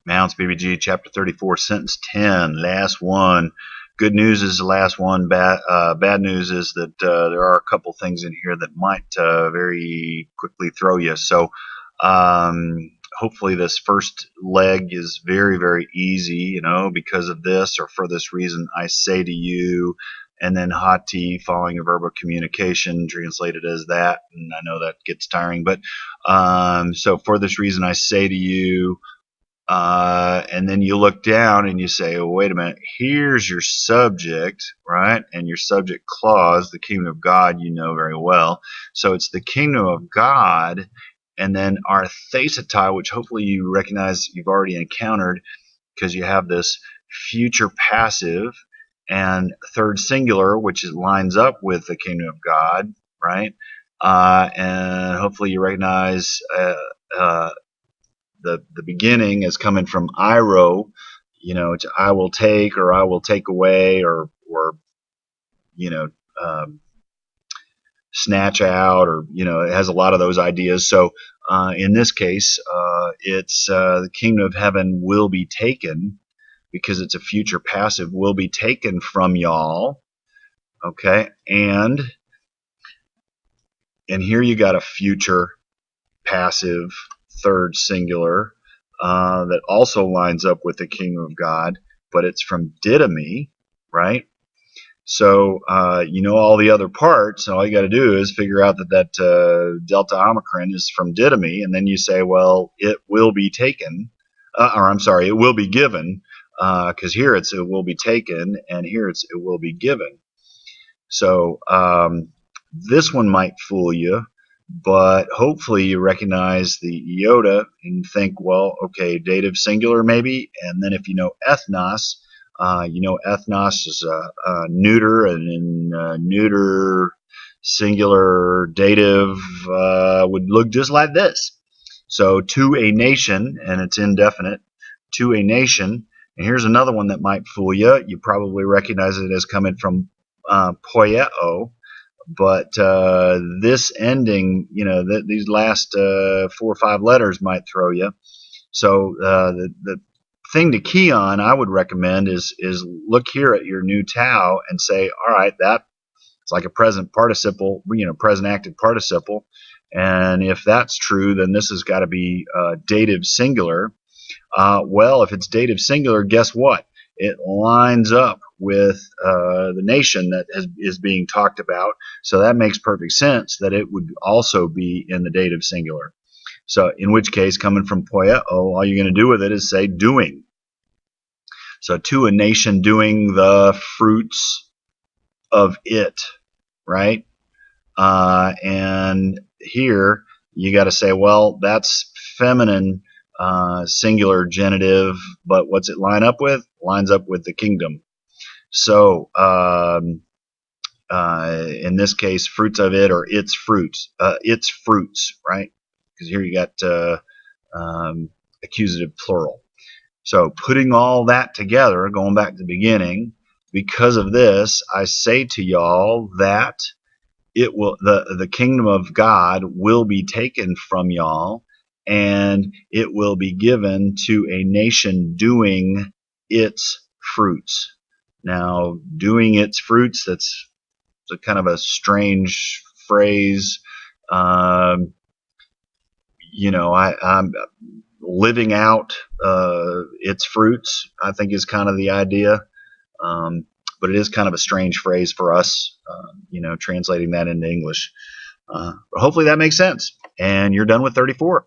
Mounce, BBG, chapter 34, sentence 10, last one. Good news is the last one. Bad news is that there are a couple things in here that might very quickly throw you. So hopefully this first leg is very, very easy, because of this or for this reason I say to you, and then hati following a verb of communication translated as that, and I know that gets tiring, but so for this reason I say to you, and then you look down and you say, oh, wait a minute, here's your subject, right? And your subject clause, the kingdom of God, you know very well. So it's the kingdom of God, and then our thesetai, which hopefully you recognize you've already encountered because you have this future passive and third singular, which lines up with the kingdom of God, right? And hopefully you recognize the beginning is coming from iro, to I will take or I will take away or snatch out, or it has a lot of those ideas. So in this case, it's the kingdom of heaven will be taken, because it's a future passive, will be taken from y'all. Okay, and here you got a future passive third singular that also lines up with the kingdom of God, but it's from didomi, right? So all the other parts, and all you got to do is figure out that delta omicron is from didomi, and then you say, well, it will be taken, or I'm sorry, it will be given, because here it will be taken, and here it will be given. So this one might fool you, but hopefully you recognize the iota and think, well, okay, dative singular maybe, and then if you know ethnos, ethnos is a neuter, and in neuter singular dative would look just like this. So to a nation, and it's indefinite, to a nation. And here's another one that might fool you. You probably recognize it as coming from poieo, but this ending, these last 4 or 5 letters might throw you. So the thing to key on, I would recommend, is look here at your new tau and say, all right, that it's like a present participle, present active participle, and if that's true, then this has got to be dative singular. Well, if it's dative singular, guess what? It lines up with the nation that is being talked about, so that makes perfect sense that it would also be in the dative singular. So in which case, coming from poieo, all you're going to do with it is say doing. So to a nation doing the fruits of it, right? And here you got to say, well, that's feminine singular genitive, but what's it line up with? Lines up with the kingdom. So in this case, fruits of it, or its fruits, right? Because here you got accusative plural. So putting all that together, going back to the beginning, because of this, I say to y'all that it will, the kingdom of God will be taken from y'all, and it will be given to a nation doing its fruits. Now, doing its fruits, that's a kind of a strange phrase. I'm living out its fruits, I think, is kind of the idea. But it is kind of a strange phrase for us, translating that into English. But hopefully that makes sense. And you're done with 34.